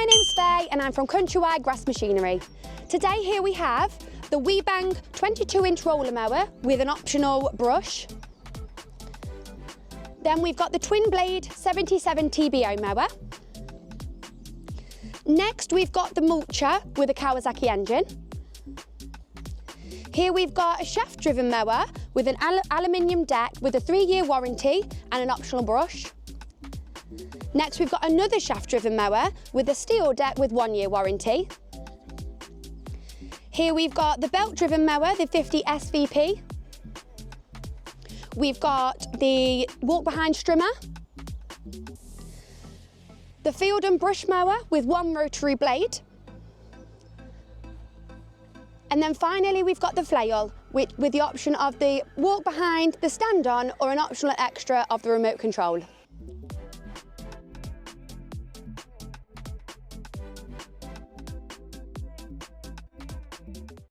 My name's Faye and I'm from Countrywide Grass Machinery. Today here we have the Weibang 22-inch roller mower with an optional brush. Then we've got the twin blade 77 TBO mower. Next we've got the mulcher with a Kawasaki engine. Here we've got a shaft driven mower with an aluminium deck with a 3-year warranty and an optional brush. Next we've got another shaft driven mower with a steel deck with 1-year warranty. Here we've got the belt driven mower, the 50 SVP. We've got the walk behind strimmer. The field and brush mower with 1 rotary blade. And then finally we've got the flail with the option of the walk behind, the stand on or an optional extra of the remote control.